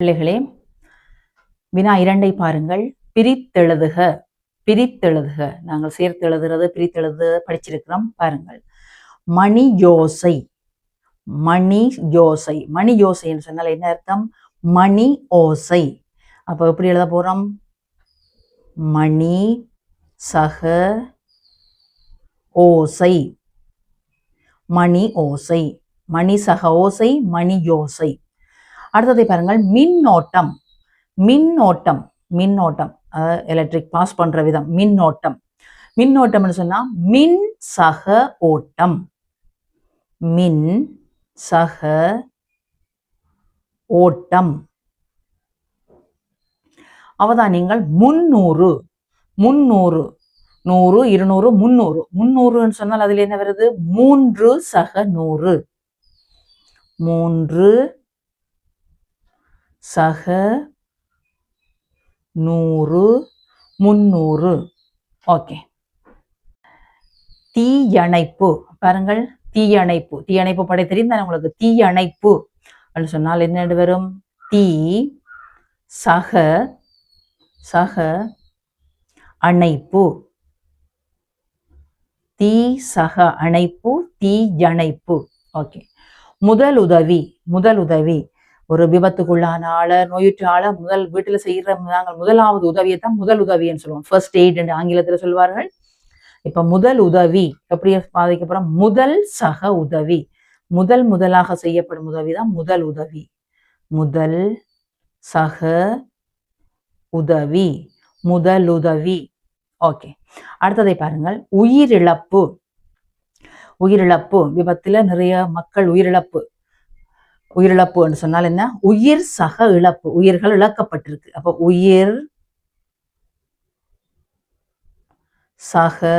பிள்ளைகளே, வினா 2 பாருங்கள். பிரித்தெழுதுக. பிரித்தெழுதுக. நாங்கள் சேர்த்து எழுதுறது பிரித்தெழுது படிச்சிருக்கிறோம். பாருங்கள். மணி யோசை. மணி யோசை. மணி யோசைன்னு சொன்னால் என்ன அர்த்தம்? மணி ஓசை. அப்ப எப்படி எழுத போறோம்? மணி சக ஓசை. மணி ஓசை. மணி சக ஓசை, மணி யோசை. அடுத்ததை பாருங்கள். மின்னோட்டம். மின்னோட்டம். மின்னோட்டம் எலக்ட்ரிக் பாஸ் பண்ற விதம். மின்னோட்டம். மின்னோட்டம்னு சொன்னா மின் சக ஓட்டம். மின் சக ஓட்டம். அவதானியங்கள். 300. 300. 100, 200, 300. 300 சொன்னால் அதுல என்ன வருது? 3 சக 100. 3 சக 100, 300. ஓகே. தீயணைப்பு. பாருங்கள். தீயணைப்பு. தீயணைப்பு படை தெரிந்தால் உங்களுக்கு. தீயணைப்பு அப்படின்னு சொன்னால் என்ன வரும்? தீ சக சக அணைப்பு. தீ சக அணைப்பு, தீயணைப்பு. ஓகே. முதல் உதவி. முதல் உதவி. ஒரு விபத்துக்குள்ளான ஆள, நோயுற்ற ஆள முதல் வீட்டுல செய்யற நாங்கள் முதலாவது உதவியை தான் முதல் உதவின்னு சொல்லுவோம். ஃபர்ஸ்ட் எய்ட் என்று ஆங்கிலத்துல சொல்வார்கள். இப்ப முதல் உதவி எப்படி பாதிக்கப்புறம்? முதல் சக உதவி. முதலாக செய்யப்படும் உதவி தான் முதல் உதவி. முதல் சக உதவி. முதலுதவி. ஓகே. அடுத்ததை பாருங்கள். உயிரிழப்பு. உயிரிழப்பு. விபத்துல நிறைய மக்கள் உயிரிழப்பு. உயிரிழப்பு என்று சொன்னால் என்ன? உயிர் சக இழப்பு. உயிர்கள் இழக்கப்பட்டிருக்கு. அப்ப உயிர் சக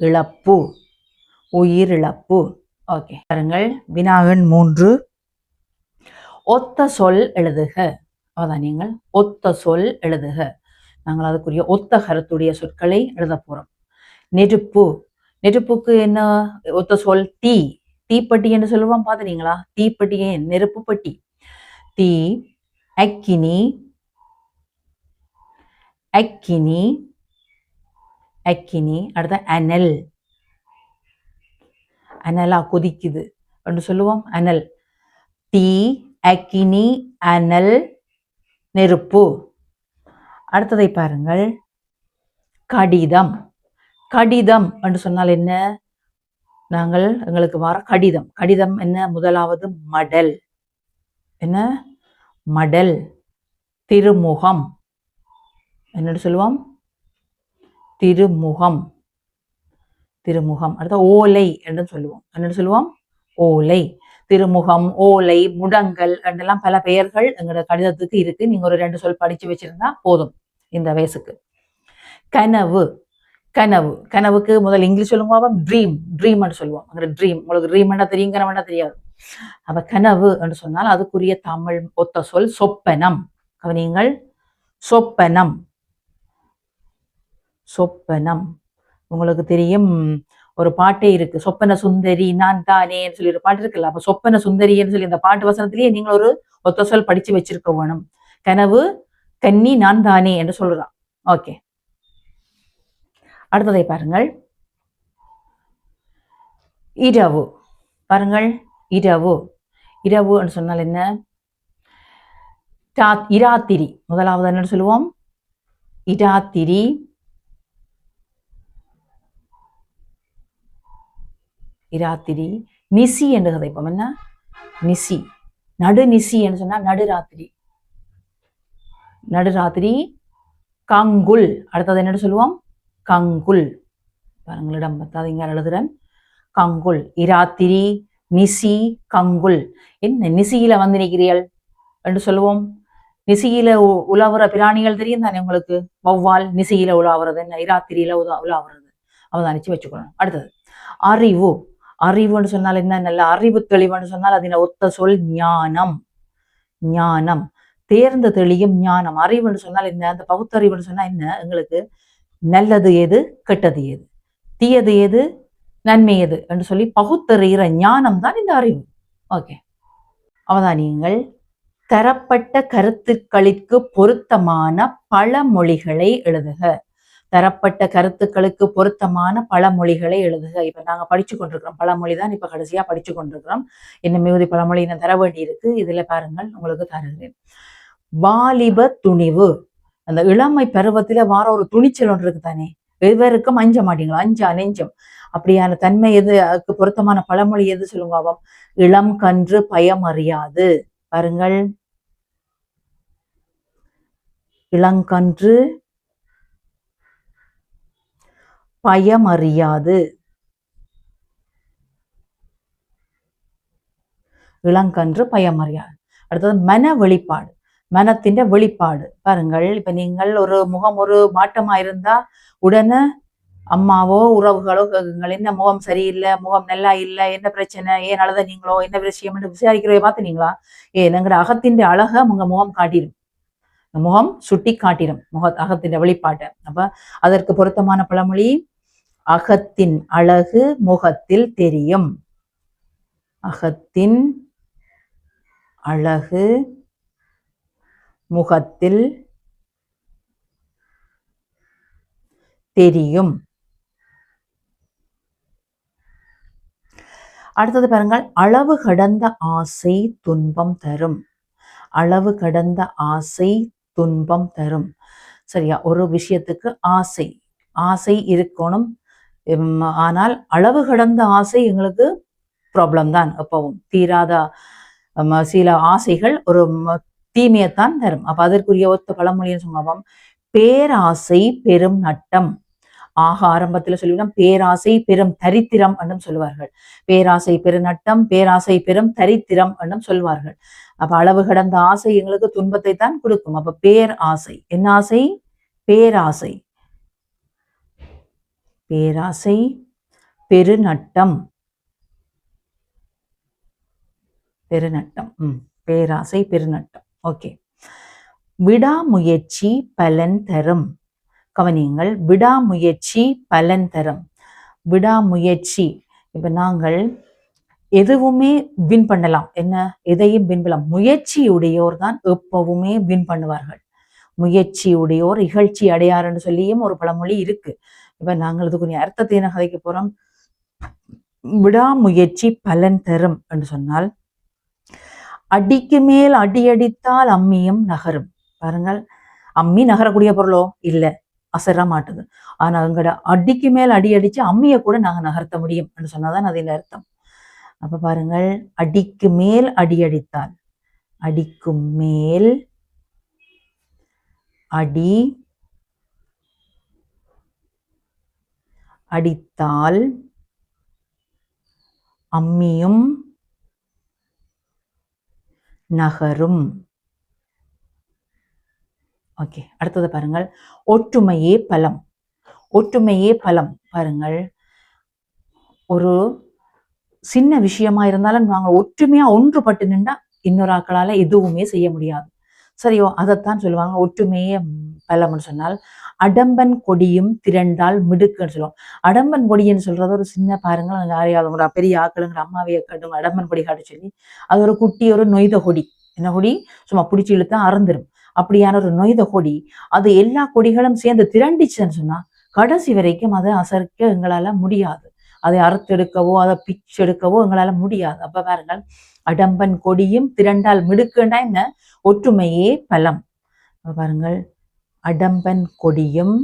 இழப்பு. உயிரிழப்பு. ஓகே. பாருங்கள். வினாஎண் 3. ஒத்த சொல் எழுதுக. அவதானியங்கள். ஒத்த சொல் எழுதுக. நாங்கள் அதுக்குரிய ஒத்த கருத்துடைய சொற்களை எழுத போறோம். நெருப்பு. நெருப்புக்கு என்ன ஒத்த சொல்? தீ. தீப்பெட்டி என்று சொல்லுவோம். பாத்துறீங்களா? தீப்பெட்டியே நெருப்பு பெட்டி. தீ. அக்கினி. அக்கினி. அக்கினி. அடுத்த அனல். அனலா கொதிக்குது என்று சொல்லுவோம். அனல். தீ, அக்கினி, அனல், நெருப்பு. அடுத்ததை பாருங்கள். கடிதம். கடிதம் என்று சொன்னால் என்ன? நாங்கள் எங்களுக்கு வர கடிதம். கடிதம் என்ன? முதலாவது மடல். என்ன? மடல். திருமுகம். என்ன சொல்லுவோம்? திருமுகம். திருமுகம். அடுத்த ஓலை என்று சொல்லுவோம். என்ன சொல்லுவோம்? ஓலை. திருமுகம், ஓலை, முடங்கல் என்றெல்லாம் பல பெயர்கள் எங்களோட கடிதத்துக்கு இருக்கு. நீங்க ஒரு 2 சொல் படிச்சு வச்சிருந்தா போதும் இந்த வயசுக்கு. கனவு. கனவு. கனவுக்கு முதல் இங்கிலீஷ் சொல்லுங்க. ட்ரீம். ட்ரீம் என்று சொல்லுவோம். ட்ரீம். உங்களுக்கு ட்ரீம் என்ன தெரியும், கனவு தெரியாது. அப்ப கனவு என்று சொன்னால் அதுக்குரிய தமிழ் ஒத்த சொல் சொப்பனம். கவனியுங்கள். சொப்பனம். சொப்பனம். உங்களுக்கு தெரியும் ஒரு பாட்டே இருக்கு. சொப்பன சுந்தரி நான் தானேன்னு சொல்லி ஒரு பாட்டு இருக்குல்ல. அப்ப சொப்பன சுந்தரின்னு சொல்லி இந்த பாட்டு வசனத்திலேயே நீங்கள் ஒரு ஒத்த சொல் படிச்சு வச்சிருக்க வேணும். கனவு, கன்னி, நான் தானே என்று சொல்றான். ஓகே. அடுத்ததை பாருங்கள். இரவு. பாருங்கள். இரவு. இரவு என்று சொன்னால் என்ன? இராத்திரி. முதலாவது என்ன சொல்லுவோம்? இராத்திரி. இராத்திரி. நிசி என்று கதைப்போம். என்ன? நிசி. நடு நிசி என்று சொன்னா நடுராத்திரி. நடுராத்திரி. கங்குல். அடுத்தது என்ன சொல்லுவோம்? கங்குல். பாருங்களிடம் பத்தாது இங்க எழுதுறேன். கங்குல். இராத்திரி, நிசி, கங்குல். என்ன நிசியில வந்து நிற்கிறீர்கள் என்று சொல்லுவோம். நிசியில உலாவுற பிராணிகள் தெரியும் தானே உங்களுக்கு? வௌவால் நிசியில உலாவுறது. என்ன? இராத்திரியில உலாவுறது. அவதானிச்சு வச்சுக்கணும். அடுத்தது அறிவு. அறிவுன்னு சொன்னால் என்ன? நல்ல அறிவு தெளிவுன்னு சொன்னால் அதில் ஒத்த சொல் ஞானம். ஞானம். தேர்ந்த தெளியும் ஞானம். அறிவுன்னு சொன்னால் என்ன? அந்த பகுத்தறிவுன்னு சொன்னா என்ன? எங்களுக்கு நல்லது எது, கெட்டது எது, தீயது எது, நன்மை எது என்று சொல்லி பகுத்தறிகிற ஞானம் தான் இந்த அறிவு. ஓகே. அவதானியங்கள். தரப்பட்ட கருத்துக்களுக்கு பொருத்தமான பழமொழிகளை எழுதுக. தரப்பட்ட கருத்துக்களுக்கு பொருத்தமான பழமொழிகளை எழுதுக. இப்ப நாங்க படிச்சு கொண்டிருக்கிறோம், பழமொழி தான் இப்ப கடைசியா படிச்சு கொண்டிருக்கிறோம். இன்னும் மிகுதி பழமொழி இன்னும் தர வேண்டி இருக்கு. இதுல பாருங்கள், உங்களுக்கு தருகிறேன். வாலிப துணிவு. அந்த இளமை பருவத்தில வார ஒரு துணிச்சல் ஒன்று இருக்கு தானே, எவருக்கும் அஞ்ச மாட்டீங்களா, அஞ்சா நெஞ்சம். அப்படியான தன்மை எது, அதுக்கு பொருத்தமான பழமொழி எது சொல்லுங்க. இளம் கன்று பயம் அறியாது. பாருங்கள், இளங்கன்று பயம் அறியாது. இளங்கன்று பயம் அறியாது. அடுத்தது மன வெளிப்பாடு. மனத்தின் வெளிப்பாடு. பாருங்கள், இப்ப நீங்கள் ஒரு முகம் ஒரு மாட்டமா இருந்தா உடனே அம்மாவோ உறவுகளோ கேக்குங்கள், என்ன முகம் சரியில்லை, முகம் நல்லா இல்லை, என்ன பிரச்சனை, ஏன் அழுத நீங்களோ, என்ன விஷயம் விசாரிக்கிறத பார்த்துனீங்களா? எங்கட அகத்தின் அழக உங்க முகம் காட்டிடும், முகம் சுட்டி காட்டிடும் அகத்தின் வெளிப்பாட்டை. அப்ப அதற்கு பொருத்தமான பழமொழி, அகத்தின் அழகு முகத்தில் தெரியும். அகத்தின் அழகு முகத்தில் தெரியும். அடுத்தது பாருங்கள், அளவு கடந்த ஆசை துன்பம் தரும். அளவு கடந்த ஆசை துன்பம் தரும். சரியா? ஒரு விஷயத்துக்கு ஆசை ஆசை இருக்கணும். ஆனால் அளவு கடந்த ஆசை எங்களுக்கு ப்ராப்ளம் தான். எப்பவும் தீராத சில ஆசைகள் ஒரு தீமையத்தான் தரும். அப்ப அதற்குரிய ஒத்த பழமொழின்னு சொன்னோம், பேராசை பெரும் நட்டம். ஆரம்பத்தில் சொல்லிவிடும், பேராசை பெரும் தரித்திரம் என்றும் சொல்லுவார்கள். பேராசை பெருநட்டம், பேராசை பெரும் தரித்திரம் என்றும் சொல்வார்கள். அப்ப அளவு கடந்த ஆசை எங்களுக்கு துன்பத்தை தான் கொடுக்கும். அப்ப பேர் ஆசை, என்ன ஆசை? பேராசை. பேராசை பெருநட்டம். பெருநட்டம். பேராசை பெருநட்டம். ஓகே. விடாமுயற்சி பலன் தரும். கவனியுங்கள், விடாமுயற்சி பலன் தரும். விடாமுயற்சி. இப்ப நாங்கள் எதுவுமே வின் பண்ணலாம், என்ன எதையும் வின் பண்ணலாம். முயற்சியுடையோர் தான் எப்பவுமே வின் பண்ணுவார்கள். முயற்சியுடையோர் இகழ்ச்சி அடையாறுன்னு சொல்லியும் ஒரு பழமொழி இருக்கு. இப்ப நாங்கள் இதுக்கு அர்த்தத்தை என்ன கதைக்க போறோம்? விடாமுயற்சி பலன் தரும் என்று சொன்னால், அடிக்கு மேல் அடி அடித்தால் அம்மியும் நகரும். பாருங்கள், அம்மி நகரக்கூடிய பொருளோ இல்லை, அசர மாட்டுது. ஆனா எங்கட அடிக்கு மேல் அடி அடிச்சு அம்மியை கூட நாங்க நகர்த்த முடியும் என்று சொன்னாதான் அதில் அர்த்தம். அப்ப பாருங்கள், அடிக்கு மேல் அடி அடித்தால், அடிக்கு மேல் அடி அடித்தால் அம்மியும் நகரும். ஓகே. அடுத்தது பாருங்கள், ஒற்றுமையே பலம். ஒற்றுமையே பலம். பாருங்கள், ஒரு சின்ன விஷயமா இருந்தாலும் நாங்கள் ஒற்றுமையா ஒன்றுபட்டு நின்றா இன்னொரு ஆக்களால எதுவுமே செய்ய முடியாது. சரியோ? அதைத்தான் சொல்லுவாங்க ஒற்றுமையே பலம்னு சொன்னால். அடம்பன் கொடியும் திரண்டால் மிடுக்குன்னு சொல்லுவோம். அடம்பன் கொடின்னு சொல்றது ஒரு சின்ன, பாருங்கள், யாரையாவது பெரிய ஆக்களுங்கிற அம்மாவையை கட்டுங்க அடம்பன் கொடி காட்ட சொல்லி, அது ஒரு குட்டி ஒரு நொய்த கொடி. என்ன கொடி? சும்மா பிடிச்சி இழுத்தா அறந்துடும். அப்படியான ஒரு நொய்த கொடி, அது எல்லா கொடிகளும் சேர்ந்து திரண்டிச்சுன்னு சொன்னா கடைசி வரைக்கும் அதை அசைக்க எங்களால முடியாது. அதை அறுத்தெடுக்கவோ அதை பிச்செடுக்கவோ எங்களால முடியாது. அப்ப பாருங்கள், அடம்பன் கொடியும் திரண்டால் மிடுக்குண்டா என்ன? ஒற்றுமையே பலம். பாருங்கள், அடம்பன் கொடியும்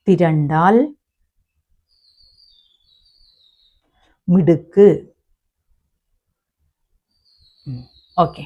திரண்டால் மிடுக்கு. ஓகே.